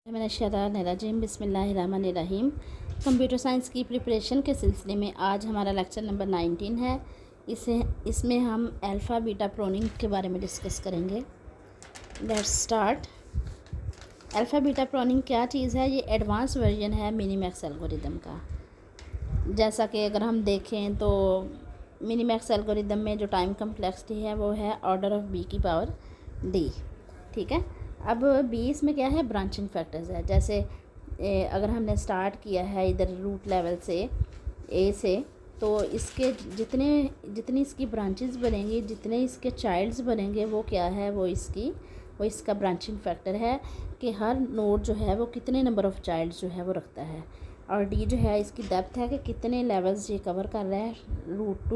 मिनश्शैतानिर्रजीम बिस्मिल्लाहिर्रहमानिर्रहीम। Computer science की preparation के सिलसिले में आज हमारा लेक्चर नंबर 19 है। इसमें हम अल्फ़ा बीटा प्रोनिंग के बारे में डिस्कस करेंगे। Let's start. Alpha beta pruning क्या चीज़ है? ये एडवांस वर्जन है मिनीमैक्स एल्गोरिदम का। जैसा कि अगर हम देखें तो मिनीमैक्स एल्गोरिदम में जो टाइम कम्प्लेक्सिटी है वो है ऑर्डर ऑफ बी की पावर डी। ठीक है। अब बी इसमें क्या है? ब्रांचिंग फैक्टर्स है। जैसे अगर हमने स्टार्ट किया है इधर रूट लेवल से ए से, तो इसके जितनी इसकी ब्रांचेस बनेंगी, जितने इसके चाइल्ड्स बनेंगे, वो क्या है? वो इसका ब्रांचिंग फैक्टर है कि हर नोड जो है वो कितने नंबर ऑफ़ चाइल्ड्स जो है वो रखता है। और डी जो है इसकी डेप्थ है कि कितने लेवल्स ये कवर कर रहा है रूट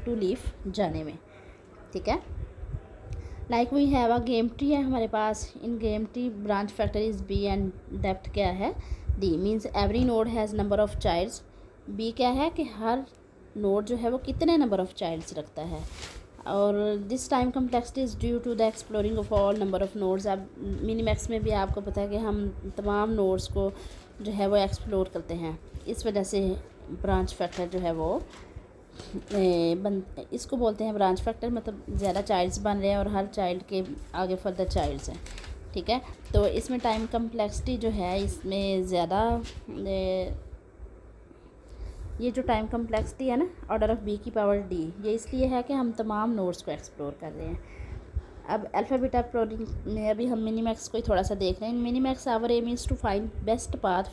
टू लीफ जाने में। ठीक है। Like we have a game tree है हमारे पास। In game tree branch factor is B and depth क्या है? D. Means every node has number of childs. B क्या है कि हर नोड जो है वो कितने नंबर ऑफ़ चाइल्ड्स रखता है। और this time complexity is due to the exploring of all number of nodes. अब मिनीमैक्स में भी आपको पता है कि हम तमाम नोड्स को जो है वो एक्सप्लोर करते हैं। इस वजह से ब्रांच फैक्टर जो है वो इसको बोलते हैं ब्रांच फैक्टर। मतलब ज़्यादा चाइल्ड्स बन रहे हैं और हर चाइल्ड के आगे फर्दर चाइल्ड्स हैं। ठीक है। तो इसमें टाइम कम्प्लेक्सिटी जो है इसमें ज़्यादा, ये जो टाइम कम्प्लेक्सिटी है ना ऑर्डर ऑफ बी की पावर डी, ये इसलिए है कि हम तमाम नोड्स को एक्सप्लोर कर रहे हैं। अब अल्फ़ा बीटा प्रोनिंग में अभी हम मिनीमैक्स को ही थोड़ा सा देख रहे हैं। Minimax our aim is to find best path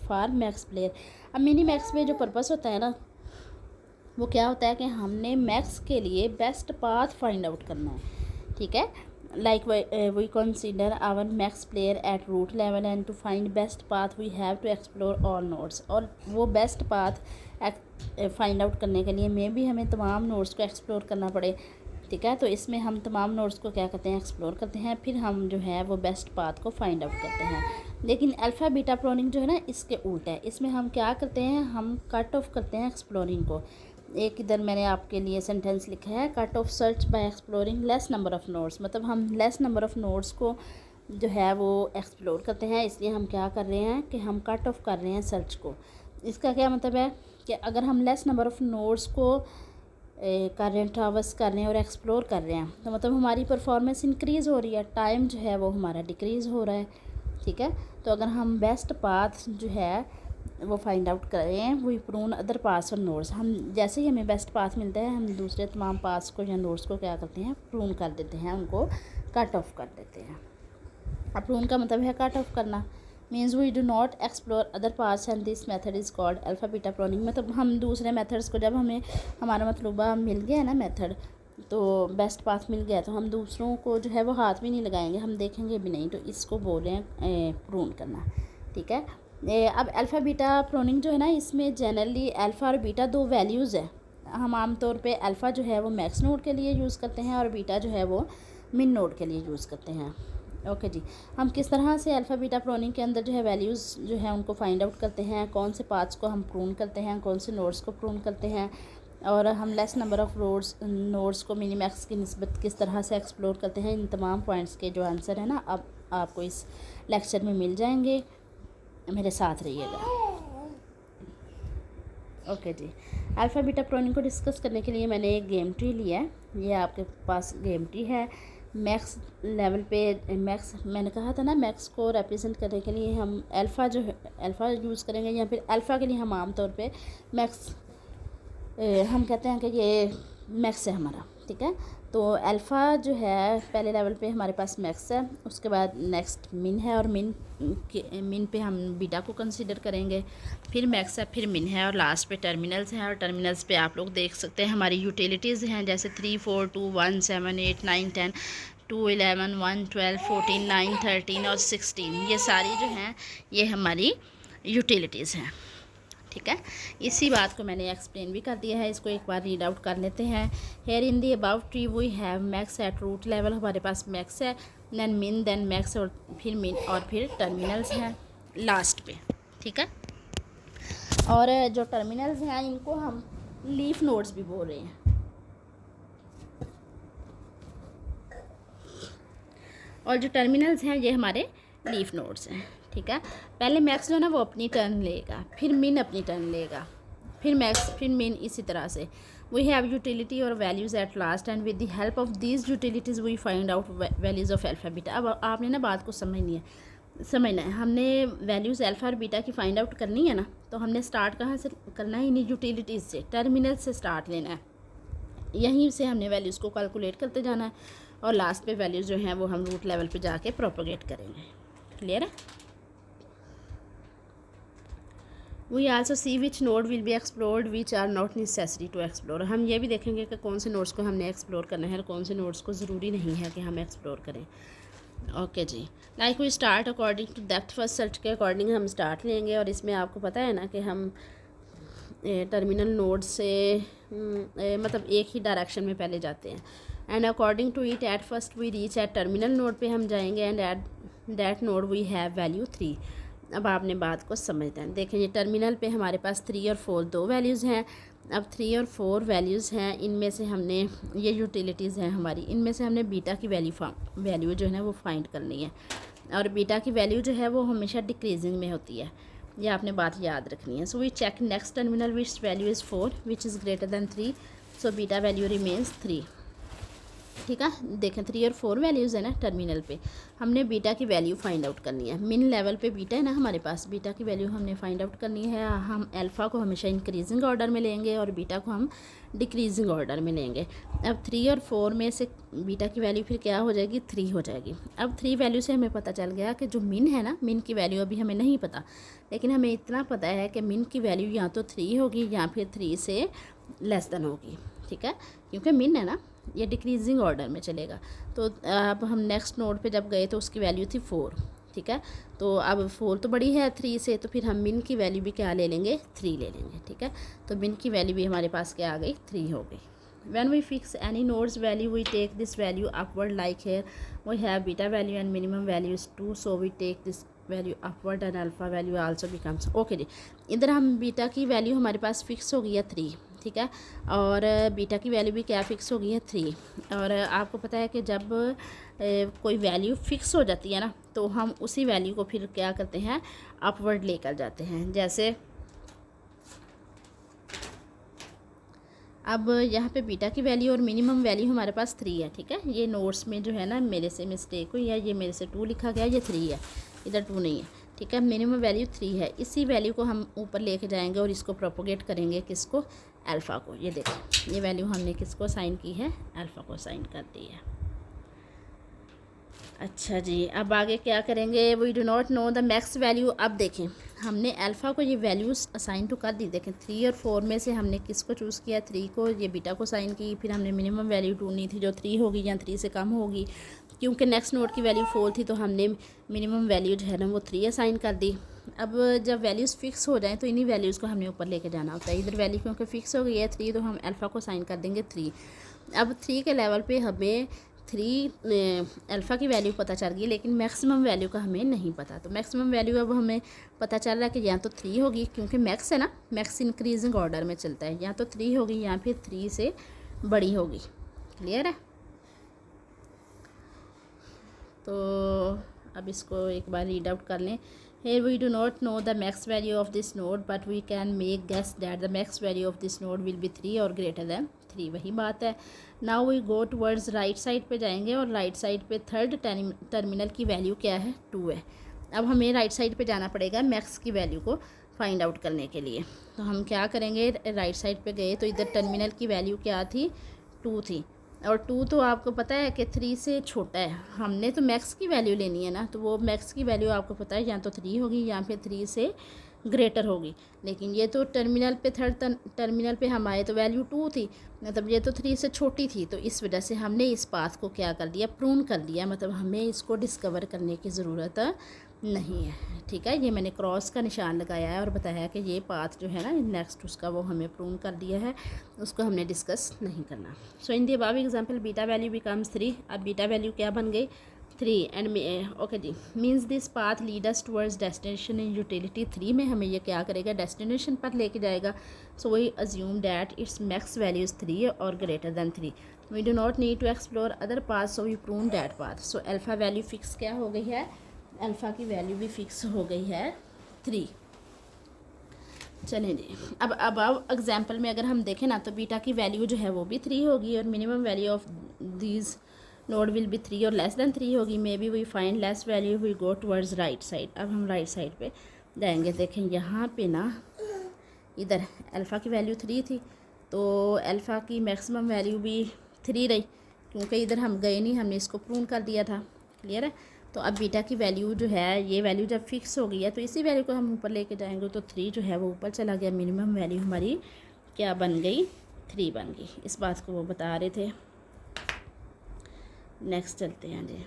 for max player. अब मिनीमैक्स में जो पर्पस होता है ना, वो क्या होता है कि हमने मैक्स के लिए बेस्ट पाथ फाइंड आउट करना है। ठीक है। Like we consider our max player at root level and to find best path we have to explore all nodes. और वो बेस्ट पाथ फाइंड आउट करने के लिए में भी हमें तमाम नोड्स को एक्सप्लोर करना पड़े। ठीक है। तो इसमें हम तमाम नोड्स को क्या करते हैं? एक्सप्लोर करते हैं, फिर हम जो है वो बेस्ट पाथ को फाइंड आउट करते हैं। लेकिन अल्फ़ा बीटा प्रोनिंग जो है ना, इसके उल्टा है। इसमें हम क्या करते हैं? हम कट ऑफ करते हैं एक्सप्लोरिंग को। एक इधर मैंने आपके लिए सेंटेंस लिखा है, cut of search by exploring less number of nodes. मतलब हम लेस नंबर ऑफ़ नोड्स को जो है वो एक्सप्लोर करते हैं। इसलिए हम क्या कर रहे हैं कि हम कट ऑफ कर रहे हैं सर्च को। इसका क्या मतलब है कि अगर हम लेस नंबर ऑफ़ नोड्स को कर रहे हैं, ट्रावर्स कर रहे हैं और एक्सप्लोर कर रहे हैं, तो मतलब हमारी परफॉर्मेंस इंक्रीज़ हो रही है, टाइम जो है वो हमारा डिक्रीज़ हो रहा है। ठीक है। तो अगर हम बेस्ट पाथ जो है वो फाइंड आउट कर रहे हैं, वो प्रून अदर पाथ्स और नोड्स, हम जैसे ही हमें बेस्ट पाथ मिलता है हम दूसरे तमाम पाथ्स को या नोड्स को क्या करते हैं? प्रून कर देते हैं, उनको कट ऑफ कर देते हैं। अब प्रून का मतलब है कट ऑफ करना। Means we do not explore other paths and this method is called alpha beta pruning. मतलब हम दूसरे मेथड्स को, जब हमें हमारा मतलूबा मिल गया है ना मेथड, तो बेस्ट पाथ मिल गया, तो हम दूसरों को जो है वो हाथ भी नहीं लगाएंगे, हम देखेंगे भी नहीं। तो इसको बोल रहे हैं प्रून करना। ठीक है। अब अल्फ़ा बीटा प्रोनिंग जो है ना, इसमें जनरली अल्फ़ा और बीटा दो वैल्यूज़ है। हम आम तौर पे अल्फ़ा जो है वो मैक्स नोड के लिए यूज़ करते हैं और बीटा जो है वो मिन नोड के लिए यूज़ करते हैं। ओके जी। हम किस तरह से अल्फ़ा बीटा प्रोनिंग के अंदर जो है वैल्यूज़ जो है उनको फाइंड आउट करते हैं, कौन से पाथ्स को हम प्रून करते हैं, कौन से नोड्स को प्रून करते हैं, और हम लेस नंबर ऑफ़ नोड्स को मिनीमैक्स की निस्बत किस तरह से एक्सप्लोर करते हैं, इन तमाम पॉइंट्स के जो आंसर है ना, अब आपको इस लेक्चर में मिल जाएंगे। मेरे साथ रहिएगा। ओके जी। अल्फ़ा बीटा प्रोनिंग को डिस्कस करने के लिए मैंने एक गेम ट्री लिया है। ये आपके पास गेम ट्री है। मैक्स लेवल पे मैक्स, मैंने कहा था ना, मैक्स को रिप्रेजेंट करने के लिए हम अल्फ़ा जो है अल्फ़ा यूज़ करेंगे, या फिर अल्फ़ा के लिए हम आम तौर पे मैक्स हम कहते हैं कि ये मैक्स है हमारा। ठीक है। तो अल्फ़ा जो है पहले लेवल पे हमारे पास मैक्स है, उसके बाद नेक्स्ट मिन है, और मिन पे हम बीटा को कंसीडर करेंगे, फिर मैक्स है, फिर मिन है, और लास्ट पे टर्मिनल्स हैं। और टर्मिनल्स पे आप लोग देख सकते हैं हमारी यूटिलिटीज़ हैं, जैसे 3, 4, 2, 1, 7, 8, 9, 10, 2, 11, 1, 12, 14, 9, 13 और 16, ये सारी जो हैं ये हमारी यूटिलिटीज़ हैं। ठीक है। इसी बात को मैंने एक्सप्लेन भी कर दिया है, इसको एक बार रीड आउट कर लेते हैं। Here in the above tree we have max at root level. हमारे पास मैक्स है, देन मिन, देन मैक्स, और फिर मिन, और फिर टर्मिनल्स हैं लास्ट पे। ठीक है। और जो टर्मिनल्स हैं इनको हम लीफ नोड्स भी बोल रहे हैं। और जो टर्मिनल्स हैं ये हमारे लीफ नोड्स हैं, ठीक है। पहले मैक्स जो है ना वो अपनी टर्न लेगा, फिर मिन अपनी टर्न लेगा, फिर मैक्स, फिर मिन, इसी तरह से। वी हैव यूटिलिटी और values at last end with the help of these utilities we find out values of alpha beta. अब आपने ना बात को समझना है। हमने वैल्यूज़ अल्फ़ा और बीटा की फाइंड आउट करनी है ना, तो हमने स्टार्ट कहाँ से करना है? इन्हीं यूटिलिटीज़ से, टर्मिनल से स्टार्ट लेना है। यहीं से हमने वैल्यूज़ को कैलकुलेट करते जाना है और लास्ट पे वैल्यूज़ जो हैं वो हम रूट लेवल पे जाके प्रोपोगेट करेंगे। क्लियर है? We also see which node will be explored which are not necessary to explore. हम ये भी देखेंगे कि कौन से नोड्स को हमने एक्सप्लोर करना है और कौन से नोड्स को ज़रूरी नहीं है कि हम एक्सप्लोर करें। ओके जी, like we start according to depth first search के अकॉर्डिंग हम स्टार्ट लेंगे। और इसमें आपको पता है ना कि हम टर्मिनल नोड से मतलब एक ही डायरेक्शन में पहले जाते हैं। And according to it at first we reach at terminal node पे हम जाएंगे and at that node we have value 3। अब आपने बात को समझना है। देखें, ये टर्मिनल पे हमारे पास 3 और 4 दो वैल्यूज़ हैं। अब 3 और 4 वैल्यूज़ हैं, इनमें से हमने, ये यूटिलिटीज़ हैं हमारी, इनमें से हमने बीटा की वैल्यू जो है ना वो फाइंड करनी है। और बीटा की वैल्यू जो है वो हमेशा डिक्रीजिंग में होती है, ये आपने बात याद रखनी है। So we check next terminal which value is 4 which is greater than 3, so beta value remains 3। ठीक है, देखें 3 और 4 वैल्यूज़ है ना टर्मिनल पे, हमने बीटा की वैल्यू फाइंड आउट करनी है। मिन लेवल पे बीटा है ना हमारे पास, बीटा की वैल्यू हमने फाइंड आउट करनी है। हम अल्फ़ा को हमेशा इंक्रीजिंग ऑर्डर में लेंगे और बीटा को हम डिक्रीजिंग ऑर्डर में लेंगे। अब 3 और 4 में से बीटा की वैल्यू फिर क्या हो जाएगी? 3 हो जाएगी। अब 3 वैल्यू से हमें पता चल गया कि जो मिन है ना, मिन की वैल्यू अभी हमें नहीं पता, लेकिन हमें इतना पता है कि मिन की वैल्यू या तो 3 होगी या फिर 3 से लेस देन होगी। ठीक है, क्योंकि मिन है ना, ये डिक्रीजिंग ऑर्डर में चलेगा। तो अब हम नेक्स्ट नोड पे जब गए तो उसकी वैल्यू थी 4। ठीक है, तो अब 4 तो बड़ी है 3 से, तो फिर हम मिन की वैल्यू भी क्या ले लेंगे? 3 ले लेंगे। ठीक है, तो मिन की वैल्यू भी हमारे पास क्या आ गई? 3 हो गई। When we fix any node's value, we take this value upward. Like here, we have beta value and minimum value is 2, so we take this value upward and alpha value also becomes okay जी। इधर हम beta की value हमारे पास fix हो गई है 3। ठीक है, और बीटा की वैल्यू भी क्या फिक्स हो गई है? 3। और आपको पता है कि जब कोई वैल्यू फिक्स हो जाती है ना, तो हम उसी वैल्यू को फिर क्या करते हैं? अपवर्ड लेकर जाते हैं। जैसे अब यहाँ पे बीटा की वैल्यू और मिनिमम वैल्यू हमारे पास 3 है। ठीक है, ये नोट्स में जो है ना मेरे से मिस्टेक हुई है, ये मेरे से 2 लिखा गया, ये 3 है, इधर 2 नहीं है। ठीक है, मिनिमम वैल्यू 3 है। इसी वैल्यू को हम ऊपर लेके जाएंगे और इसको प्रोपोगेट करेंगे, किसको? अल्फ़ा को। ये देखो, ये वैल्यू हमने किसको साइन की है? अल्फ़ा को साइन कर दी है। अच्छा जी, अब आगे क्या करेंगे? We do not know the max value. अब देखें, हमने अल्फ़ा को ये वैल्यूज़ असाइन टू कर दी। देखें 3 और 4 में से हमने किसको चूज़ किया? 3 को, ये बीटा को साइन की। फिर हमने मिनिमम वैल्यू ढूंढनी थी जो 3 होगी या 3 से कम होगी। क्योंकि नेक्स्ट नोड की वैल्यू 4 थी, तो हमने मिनिमम वैल्यू जो है ना वो 3 असाइन कर दी। अब जब वैल्यूज़ फिक्स हो जाएँ तो इन्हीं वैल्यूज़ को हमने ऊपर लेके जाना होता है। इधर वैल्यू क्योंकि फ़िक्स हो गई है 3, तो हम अल्फ़ा को साइन कर देंगे 3। अब 3 के लेवल पे हमें 3 अल्फ़ा की वैल्यू पता चल गई, लेकिन मैक्सिमम वैल्यू का हमें नहीं पता। तो मैक्सिमम वैल्यू अब हमें पता चल रहा है कि या तो 3 होगी, क्योंकि मैक्स है ना, मैक्स इंक्रीजिंग ऑर्डर में चलता है, या तो 3 होगी या फिर 3 से बड़ी होगी। क्लियर है? तो अब इसको एक बार रीड आउट कर लें। Here we do not know the max value of this node, but we can make guess that the max value of this node will be 3 or greater than 3। वही बात है। Now we go towards right side पे जाएंगे और right side पे third terminal की value क्या है? 2 है। अब हमें राइट साइड पे जाना पड़ेगा मैक्स की वैल्यू को फाइंड आउट करने के लिए। तो हम क्या करेंगे? राइट साइड पे गए तो इधर टर्मिनल की वैल्यू क्या थी? 2 थी, और 2 तो आपको पता है कि 3 से छोटा है। हमने तो मैक्स की वैल्यू लेनी है ना, तो वो मैक्स की वैल्यू आपको पता है या तो 3 होगी या फिर 3 से ग्रेटर होगी। लेकिन ये तो टर्मिनल पे, थर्ड टर्मिनल पे हम आए तो वैल्यू 2 थी, मतलब ये तो 3 से छोटी थी। तो इस वजह से हमने इस पाथ को क्या कर दिया? प्रून कर दिया, मतलब हमें इसको डिस्कवर करने की ज़रूरत नहीं है। ठीक है, ये मैंने क्रॉस का निशान लगाया है और बताया कि ये पाथ जो है ना नेक्स्ट उसका, वो हमें प्रून कर दिया है, उसको हमने डिस्कस नहीं करना। So in the above example beta value becomes 3। अब बीटा वैल्यू क्या बन गई? 3 and okay G, means this path lead us towards destination in utility 3 में हमें ये क्या करेगा? डेस्टिनेशन पर लेके जाएगा। So we assume that its max value is 3 और greater than 3। We do not need to explore other path, so we prune that path. So alpha value fix क्या हो गई है? अल्फ़ा की वैल्यू भी फ़िक्स हो गई है 3। चलें जी, अब एग्जांपल में अगर हम देखें ना तो बीटा की वैल्यू जो है वो भी 3 होगी और minimum value of these node will be 3 और लेस देन 3 होगी। Maybe we find less value we go towards right side. अब हम राइट साइड पे जाएंगे। देखें यहाँ पे ना इधर अल्फ़ा की वैल्यू 3 थी तो अल्फ़ा की मैक्सिमम वैल्यू भी 3 रही, क्योंकि इधर हम गए नहीं, हमने इसको प्रूव कर दिया था। क्लियर है। तो अब बीटा की वैल्यू जो है, ये वैल्यू जब फिक्स हो गई है तो इसी वैल्यू को हम ऊपर लेके जाएंगे तो 3 जो है वो ऊपर चला गया। मिनिमम वैल्यू हमारी क्या बन गई? 3 बन गई। इस बात को वो बता रहे थे। नेक्स्ट चलते हैं जी।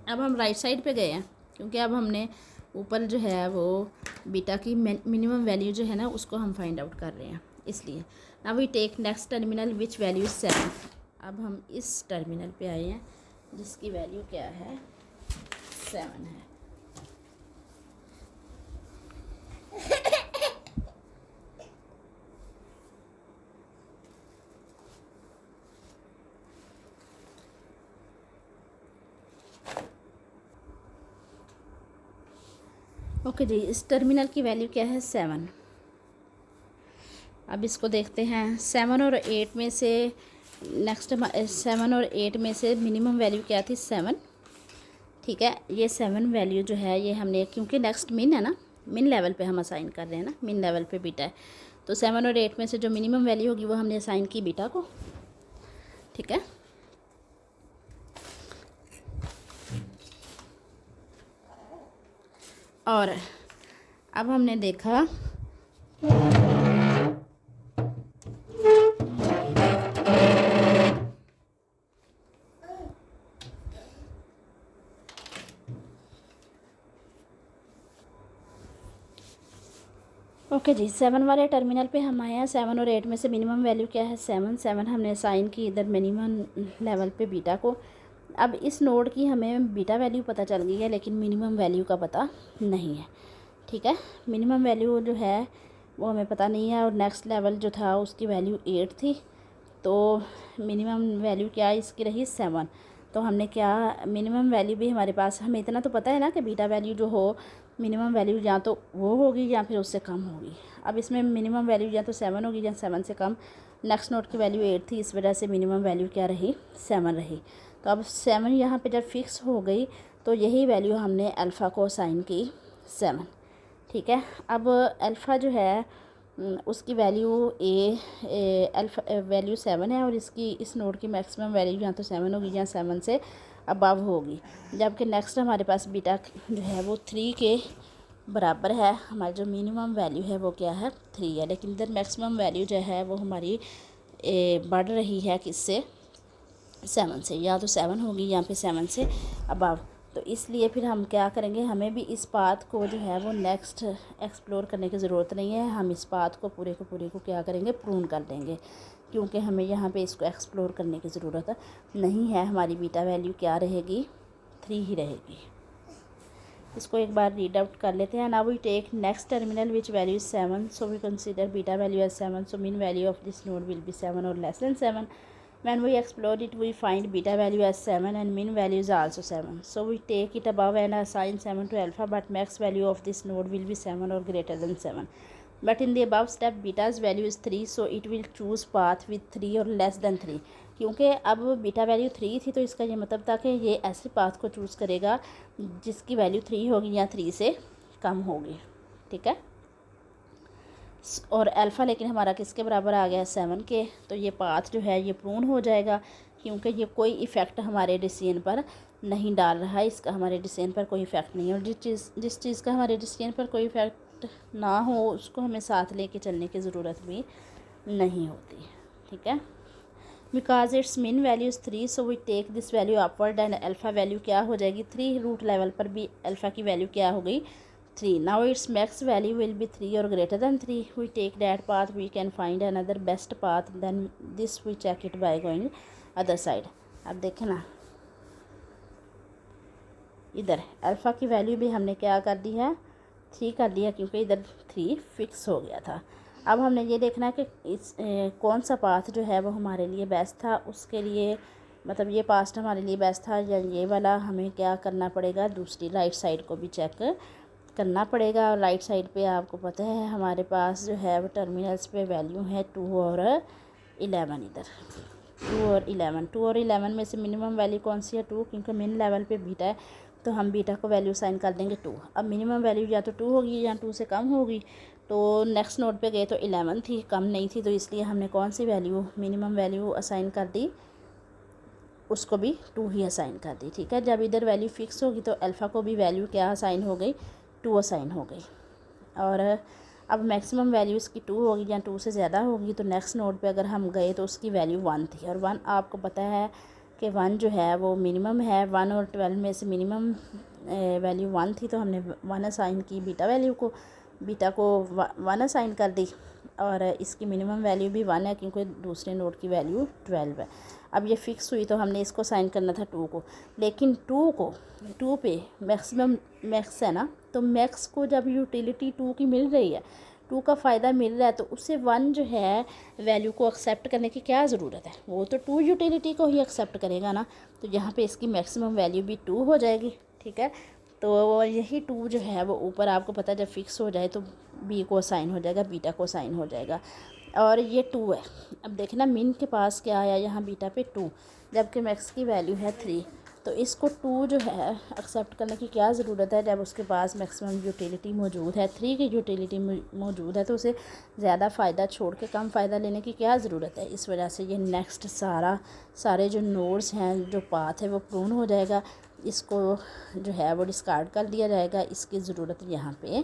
अब हम राइट साइड पे गए हैं क्योंकि अब हमने ऊपर जो है वो बीटा की मिनिमम वैल्यू जो है ना उसको हम फाइंड आउट कर रहे हैं, इसलिए। Now we take next terminal which value 7। अब हम इस टर्मिनल पे आए हैं जिसकी वैल्यू क्या है? 7 है। ओके जी, इस टर्मिनल की वैल्यू क्या है? 7। अब इसको देखते हैं। 7 और 8 में से नेक्स्ट 7 और 8 में से मिनिमम वैल्यू क्या थी? 7। ठीक है, ये 7 वैल्यू जो है ये हमने, क्योंकि नेक्स्ट मिन है ना, मिन लेवल पे हम असाइन कर रहे हैं ना, मिन लेवल पे बीटा है, तो 7 और 8 में से जो मिनिमम वैल्यू होगी वो हमने असाइन की बीटा को। ठीक है, और अब हमने देखा ओके जी, 7 वाले टर्मिनल पे हम आए हैं। 7 और 8 में से मिनिमम वैल्यू क्या है? 7 हमने असाइन की इधर मिनिमम लेवल पे बीटा को। अब इस नोड की हमें बीटा वैल्यू पता चल गई है लेकिन मिनिमम वैल्यू का पता नहीं है। ठीक है, मिनिमम वैल्यू जो है वो हमें पता नहीं है और नेक्स्ट लेवल जो था उसकी वैल्यू 8 थी, तो मिनिमम वैल्यू क्या इसकी रही? 7। तो हमने क्या, मिनिमम वैल्यू भी हमारे पास, हमें इतना तो पता है ना कि बीटा वैल्यू जो हो मिनिमम वैल्यू या तो वो होगी या फिर उससे कम होगी। अब इसमें मिनिमम वैल्यू या तो 7 होगी या 7 से कम। नेक्स्ट नोड की वैल्यू 8 थी, इस वजह से मिनिमम वैल्यू क्या रही? 7 रही। तो अब 7 यहाँ पे जब फिक्स हो गई तो यही वैल्यू हमने अल्फ़ा को असाइन की 7। ठीक है, अब अल्फ़ा जो है उसकी वैल्यू अल्फ़ा वैल्यू 7 है और इसकी इस नोड की मैक्सिमम वैल्यू या तो 7 होगी या 7 से अबव होगी। जबकि नेक्स्ट हमारे पास बीटा जो है वो 3 के बराबर है। हमारी जो मिनिमम वैल्यू है वो क्या है? 3 है। लेकिन इधर मैक्सिमम वैल्यू जो है वो हमारी बढ़ रही है किससे? 7 से। या तो 7 होगी या फिर 7 से अबव। तो इसलिए फिर हम क्या करेंगे, हमें भी इस बात को जो है वो नेक्स्ट एक्सप्लोर करने की ज़रूरत नहीं है। हम इस बात को पूरे को क्या करेंगे? प्रूव कर देंगे, क्योंकि हमें यहाँ पे इसको एक्सप्लोर करने की ज़रूरत नहीं है। हमारी बीटा वैल्यू क्या रहेगी? 3 ही रहेगी। इसको एक बार रीड आउट कर लेते हैं। Now we take next terminal which value is 7, so we consider beta value as 7, so mean value of this node will be 7 और less than 7. When we explore it, we find beta value as 7 and min value is also 7. So we take it above and assign 7 to alpha, but max value of this node will be 7 or greater than 7. But in the above step, beta's value is 3, so it will choose path with 3 or less than 3. क्योंकि अब beta value 3 थी तो इसका ये मतलब था कि ये ऐसे पाथ को चूज़ करेगा जिसकी वैल्यू 3 होगी या 3 से कम होगी। ठीक है, और अल्फ़ा लेकिन हमारा किसके बराबर आ गया? 7 के। तो ये पाथ जो है ये प्रूव हो जाएगा क्योंकि ये कोई इफ़ेक्ट हमारे डिसीजन पर नहीं डाल रहा है। इसका हमारे डिसीजन पर कोई इफ़ेक्ट नहीं है, और जिस चीज़ का हमारे डिसीजन पर कोई इफ़ेक्ट ना हो उसको हमें साथ लेके चलने की ज़रूरत भी नहीं होती। ठीक है, because its mean value is 3, so we take this value upward and alpha value क्या हो जाएगी? 3। रूट लेवल पर भी अल्फ़ा की वैल्यू क्या हो गई? 3. Now its max value will be 3 or greater than 3. We take that path, we can find another best path, then this we check it by going other side. अब देखें ना, इधर अल्फ़ा की value भी हमने क्या कर दी है? 3 कर दिया, क्योंकि इधर 3 फिक्स हो गया था। अब हमने ये देखना है कि इस कौन सा पाथ जो है वो हमारे लिए बेस्ट था। उसके लिए मतलब ये पास्ट हमारे लिए बेस्ट था या ये वाला, हमें क्या करना पड़ेगा, दूसरी राइट साइड को भी चेक करना पड़ेगा। और राइट साइड पे आपको पता है हमारे पास जो है वो टर्मिनल्स पे वैल्यू है 2 और 11। इधर 2 और 11 में से मिनिमम वैल्यू कौन सी है 2, क्योंकि मिन लेवल पे बीटा है तो हम बीटा को वैल्यू साइन कर देंगे 2। अब मिनिमम वैल्यू या तो 2 होगी या 2 से कम होगी, तो नेक्स्ट नोड पे गए तो 11 थी, कम नहीं थी, तो इसलिए हमने कौन सी वैल्यू मिनिमम वैल्यू असाइन कर दी, उसको भी 2 ही असाइन कर दी। ठीक है, जब इधर वैल्यू फिक्स होगी तो अल्फ़ा को भी वैल्यू क्या असाइन हो गई, 2 असाइन हो गई। और अब मैक्सिमम वैल्यू इसकी 2 होगी या 2 से ज़्यादा होगी, तो नेक्स्ट नोड पे अगर हम गए तो उसकी वैल्यू 1 थी, और 1 आपको पता है कि 1 जो है वो मिनिमम है। 1 और 12 में से मिनिमम वैल्यू 1 थी, तो हमने 1 असाइन की, बीटा को 1 असाइन कर दी, और इसकी मिनिमम वैल्यू भी 1 है क्योंकि दूसरे नोड की वैल्यू 12 है। अब ये फ़िक्स हुई तो हमने इसको साइन करना था 2 को, लेकिन 2 पे मैक्सिमम मैक्स है ना, तो मैक्स को जब यूटिलिटी 2 की मिल रही है, 2 का फ़ायदा मिल रहा है, तो उससे 1 जो है वैल्यू को एक्सेप्ट करने की क्या ज़रूरत है, वो तो 2 यूटिलिटी को ही एक्सेप्ट करेगा ना, तो यहाँ पे इसकी मैक्सिमम वैल्यू भी 2 हो जाएगी। ठीक है, तो यही 2 जो है वो ऊपर आपको पता है जब फिक्स हो जाए तो बी को साइन हो जाएगा, बीटा को साइन हो जाएगा, और ये 2 है। अब देखना मिन के पास क्या आया यहाँ बीटा पे 2, जबकि मैक्स की वैल्यू है 3, तो इसको 2 जो है एक्सेप्ट करने की क्या ज़रूरत है, जब उसके पास मैक्सिमम यूटिलिटी मौजूद है, 3 की यूटिलिटी मौजूद है, तो उसे ज़्यादा फ़ायदा छोड़ के कम फ़ायदा लेने की क्या ज़रूरत है। इस वजह से ये नेक्स्ट सारे जो नोड्स हैं, जो पाथ है वो प्रून हो जाएगा, इसको जो है वो डिस्कार्ड कर दिया जाएगा, इसकी ज़रूरत यहाँ पे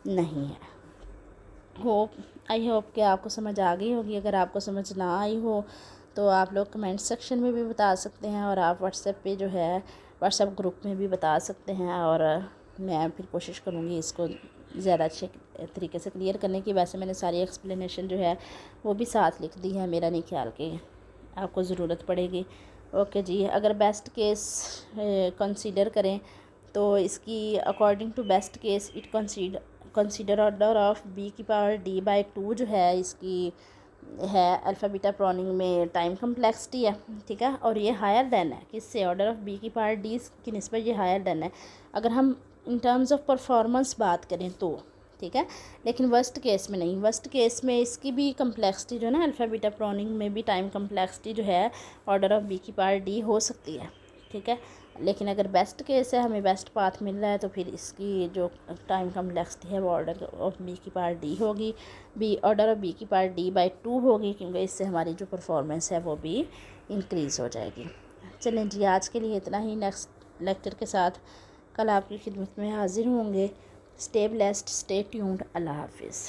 नहीं है। आई होप कि आपको समझ आ गई होगी। अगर आपको समझ ना आई हो तो आप लोग कमेंट सेक्शन में भी बता सकते हैं, और आप व्हाट्सएप पे जो है व्हाट्सएप ग्रुप में भी बता सकते हैं, और मैं फिर कोशिश करूँगी इसको ज़्यादा अच्छे तरीके से क्लियर करने की। वैसे मैंने सारी एक्सप्लेनेशन जो है वो भी साथ लिख दी है, मेरा नहीं ख्याल कि आपको ज़रूरत पड़ेगी। ओके जी, अगर बेस्ट केस कंसीडर करें तो इसकी according to best case it consider order of B की पावर डी बाई 2 जो है इसकी है अल्फ़ा बीटा प्रोनिंग में टाइम कम्प्लेक्सिटी है। ठीक है, और ये हायर देन है किससे, ऑर्डर ऑफ बी की पावर डी की निस्बत ये हायर देन है अगर हम इन टर्म्स ऑफ परफॉर्मेंस बात करें तो। ठीक है, लेकिन वर्स्ट केस में नहीं, वर्स्ट केस में इसकी भी कम्प्लेक्सिटी जो है ना अल्फ़ा बीटा प्रोनिंग में भी टाइम कम्प्लेक्सिटी जो है ऑर्डर ऑफ बी की पावर डी हो सकती है। ठीक है, लेकिन अगर बेस्ट केस है, हमें बेस्ट पाथ मिल रहा है, तो फिर इसकी जो टाइम कम्प्लेक्सिटी है वो ऑर्डर ऑफ बी की पावर डी होगी, ऑर्डर ऑफ बी की पावर डी बाई 2 होगी, क्योंकि इससे हमारी जो परफॉर्मेंस है वो भी इंक्रीज़ हो जाएगी। चलें जी, आज के लिए इतना ही। नेक्स्ट लेक्चर के साथ कल आपकी खिदमत में हाजिर होंगे। स्टे ब्लेस्ड, स्टे ट्यून्ड, अल्लाह हाफिज़।